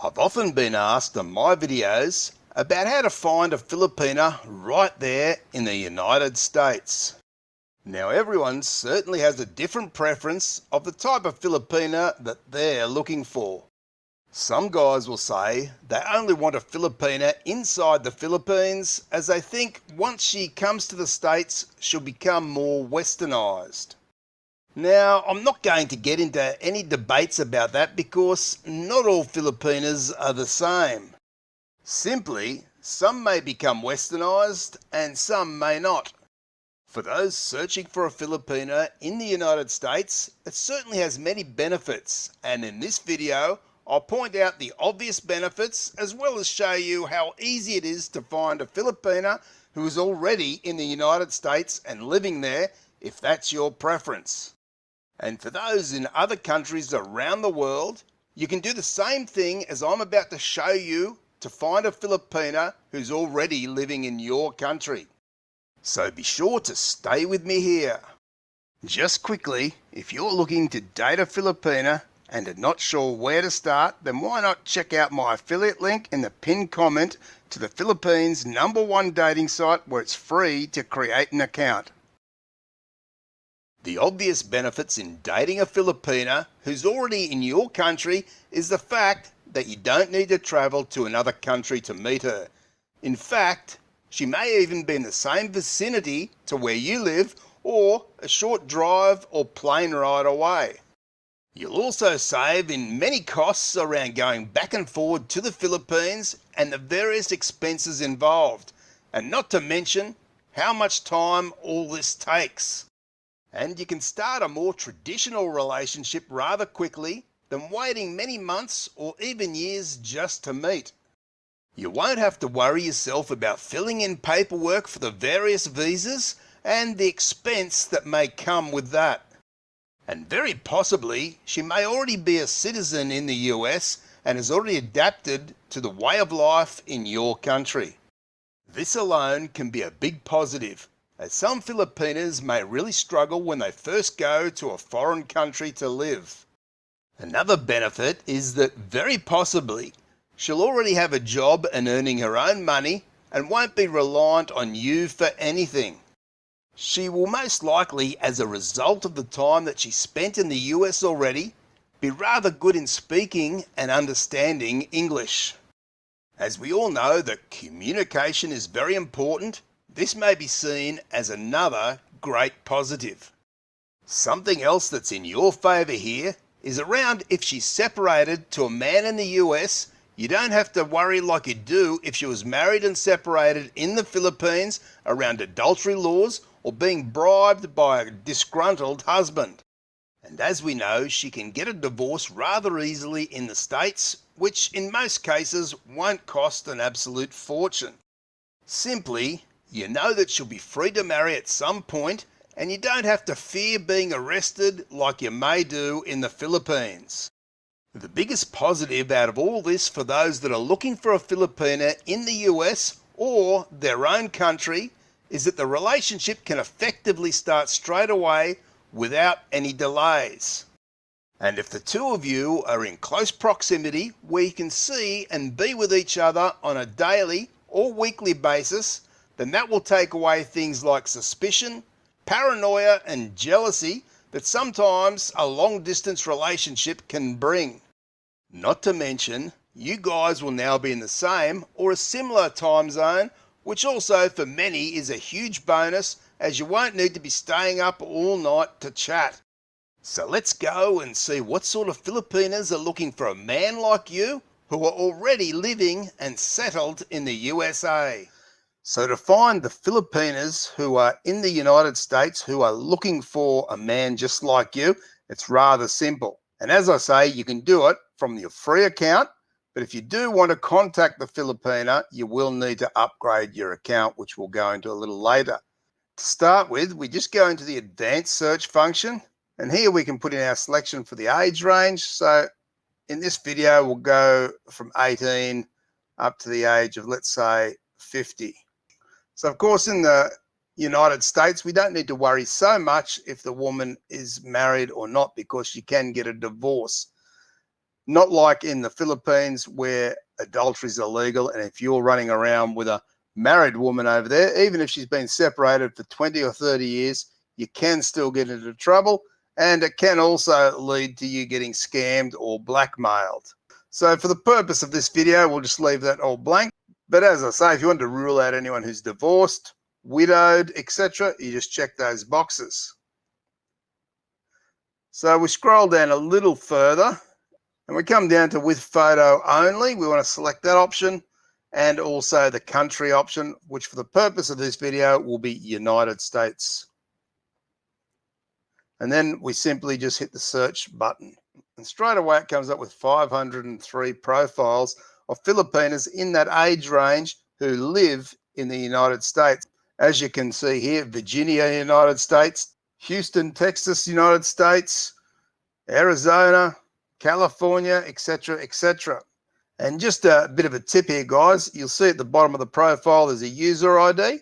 I've often been asked on my videos about how to find a Filipina right there in the United States. Now everyone certainly has a different preference of the type of Filipina that they're looking for. Some guys will say they only want a Filipina inside the Philippines as they think once she comes to the States she'll become more westernized. Now, I'm not going to get into any debates about that because not all Filipinas are the same. Simply, some may become westernised and some may not. For those searching for a Filipina in the United States, it certainly has many benefits, and in this video, I'll point out the obvious benefits as well as show you how easy it is to find a Filipina who is already in the United States and living there if that's your preference. And for those in other countries around the world, you can do the same thing as I'm about to show you to find a Filipina who's already living in your country. So be sure to stay with me here. Just quickly, if you're looking to date a Filipina and are not sure where to start, then why not check out my affiliate link in the pinned comment to the Philippines' #1 dating site where it's free to create an account. The obvious benefits in dating a Filipina who's already in your country is the fact that you don't need to travel to another country to meet her. In fact, she may even be in the same vicinity to where you live or a short drive or plane ride away. You'll also save in many costs around going back and forward to the Philippines and the various expenses involved, and not to mention how much time all this takes. And you can start a more traditional relationship rather quickly than waiting many months or even years just to meet. You won't have to worry yourself about filling in paperwork for the various visas and the expense that may come with that. And very possibly, she may already be a citizen in the US and has already adapted to the way of life in your country. This alone can be a big positive, as some Filipinas may really struggle when they first go to a foreign country to live. Another benefit is that very possibly she'll already have a job and earning her own money and won't be reliant on you for anything. She will most likely, as a result of the time that she spent in the US already, be rather good in speaking and understanding English. As we all know that communication is very important, this may be seen as another great positive. Something else that's in your favour here is around if she's separated to a man in the US, you don't have to worry like you do if she was married and separated in the Philippines around adultery laws or being bribed by a disgruntled husband. And as we know, she can get a divorce rather easily in the States, which in most cases won't cost an absolute fortune. Simply, you know that she'll be free to marry at some point, and you don't have to fear being arrested like you may do in the Philippines. The biggest positive out of all this for those that are looking for a Filipina in the US or their own country is that the relationship can effectively start straight away without any delays. And if the two of you are in close proximity where you can see and be with each other on a daily or weekly basis, then that will take away things like suspicion, paranoia and jealousy that sometimes a long-distance relationship can bring. Not to mention, you guys will now be in the same or a similar time zone, which also for many is a huge bonus as you won't need to be staying up all night to chat. So let's go and see what sort of Filipinas are looking for a man like you who are already living and settled in the USA. So to find the Filipinas who are in the United States who are looking for a man just like you, it's rather simple. And as I say, you can do it from your free account, but if you do want to contact the Filipina, you will need to upgrade your account, which we'll go into a little later. To start with, we just go into the advanced search function, and here we can put in our selection for the age range. So in this video, we'll go from 18 up to the age of, let's say, 50. So, of course, in the United States, we don't need to worry so much if the woman is married or not because she can get a divorce. Not like in the Philippines where adultery is illegal, and if you're running around with a married woman over there, even if she's been separated for 20 or 30 years, you can still get into trouble, and it can also lead to you getting scammed or blackmailed. So for the purpose of this video, we'll just leave that all blank. But as I say, if you want to rule out anyone who's divorced, widowed, etc., you just check those boxes. So we scroll down a little further and we come down to with photo only. We want to select that option and also the country option, which for the purpose of this video will be United States. And then we simply just hit the search button. And straight away it comes up with 503 profiles of Filipinas in that age range who live in the United States. As you can see here, Virginia, United States, Houston, Texas, United States, Arizona, California, etc., etc. And just a bit of a tip here, guys. You'll see at the bottom of the profile there's a user ID.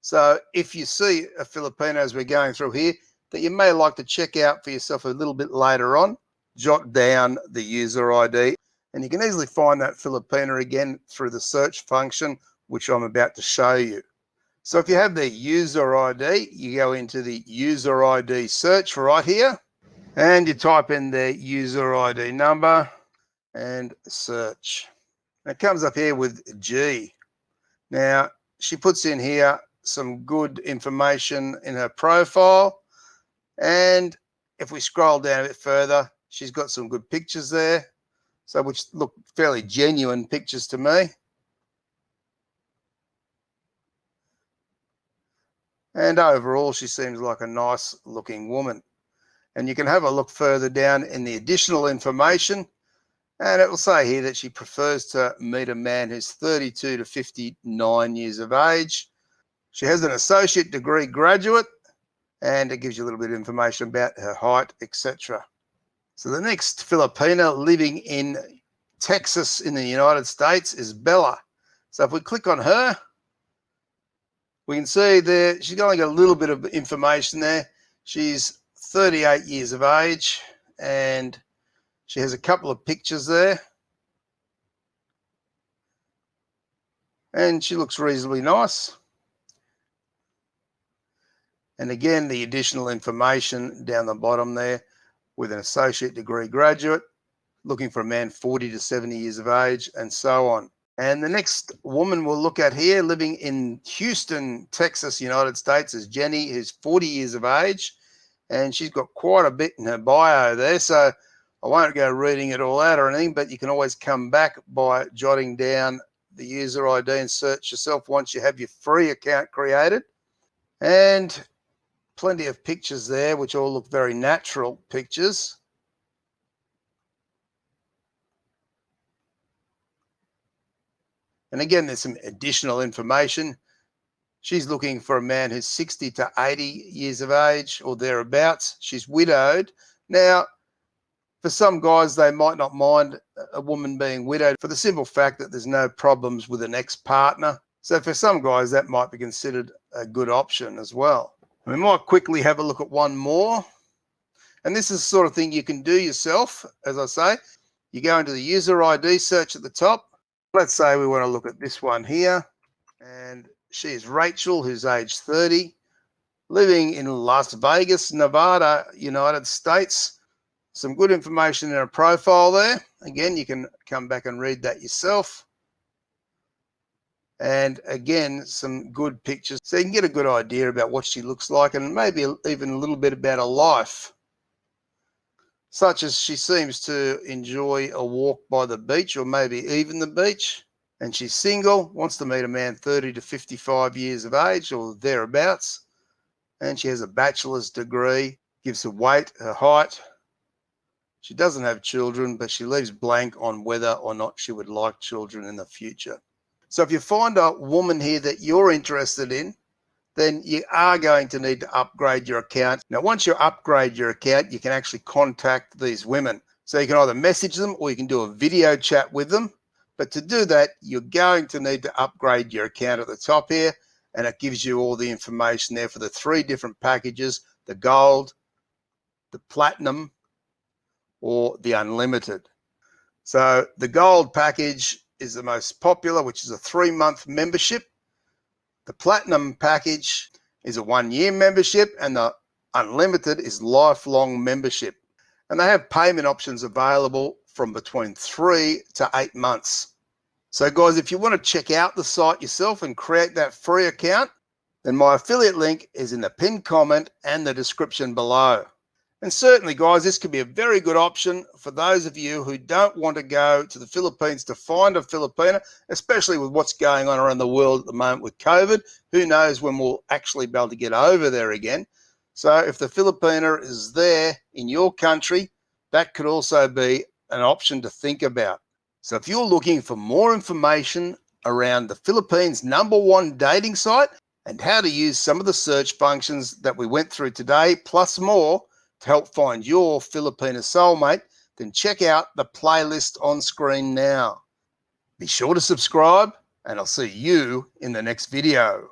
So if you see a Filipino as we're going through here that you may like to check out for yourself a little bit later on, jot down the user ID. And you can easily find that Filipina again through the search function, which I'm about to show you. So if you have the user ID, you go into the user ID search right here, and you type in the user ID number and search. And it comes up here with G. Now, she puts in here some good information in her profile. And if we scroll down a bit further, she's got some good pictures there. So which look fairly genuine pictures to me. And overall, she seems like a nice looking woman. And you can have a look further down in the additional information. And it will say here that she prefers to meet a man who's 32 to 59 years of age. She has an associate degree graduate, and it gives you a little bit of information about her height, etc. So the next Filipina living in Texas in the United States is Bella. So if we click on her, we can see there she's only got a little bit of information there. She's 38 years of age, and she has a couple of pictures there. And she looks reasonably nice. And again, the additional information down the bottom there with an associate degree graduate, looking for a man 40 to 70 years of age, and so on. And the next woman we'll look at here, living in Houston, Texas, United States, is Jenny, who's 40 years of age. And she's got quite a bit in her bio there. So I won't go reading it all out or anything, but you can always come back by jotting down the user ID and search yourself once you have your free account created. And plenty of pictures there, which all look very natural pictures. And again, there's some additional information. She's looking for a man who's 60 to 80 years of age or thereabouts. She's widowed. Now, for some guys, they might not mind a woman being widowed for the simple fact that there's no problems with an ex-partner. So for some guys, that might be considered a good option as well. We might quickly have a look at one more. And this is the sort of thing you can do yourself, as I say. You go into the user ID search at the top. Let's say we want to look at this one here. And she's Rachel, who's age 30, living in Las Vegas, Nevada, United States. Some good information in her profile there. Again, you can come back and read that yourself. And again, some good pictures. So you can get a good idea about what she looks like and maybe even a little bit about her life. Such as she seems to enjoy a walk by the beach or maybe even the beach. And she's single, wants to meet a man 30 to 55 years of age or thereabouts. And she has a bachelor's degree, gives her weight, her height. She doesn't have children, but she leaves blank on whether or not she would like children in the future. So if you find a woman here that you're interested in, then you are going to need to upgrade your account. Now, once you upgrade your account, you can actually contact these women. So you can either message them or you can do a video chat with them. But to do that, you're going to need to upgrade your account at the top here, and it gives you all the information there for the 3 different packages, the gold, the platinum, or the unlimited. So the gold package is the most popular, which is a 3-month membership. The platinum package is a 1-year membership, and the unlimited is lifelong membership. And they have payment options available from between 3 to 8 months. So guys, if you want to check out the site yourself and create that free account, then my affiliate link is in the pinned comment and the description below. And certainly, guys, this could be a very good option for those of you who don't want to go to the Philippines to find a Filipina, especially with what's going on around the world at the moment with COVID. Who knows when we'll actually be able to get over there again. So if the Filipina is there in your country, that could also be an option to think about. So if you're looking for more information around the Philippines' #1 dating site and how to use some of the search functions that we went through today, plus more, to help find your Filipina soulmate, then check out the playlist on screen now. Be sure to subscribe, and I'll see you in the next video.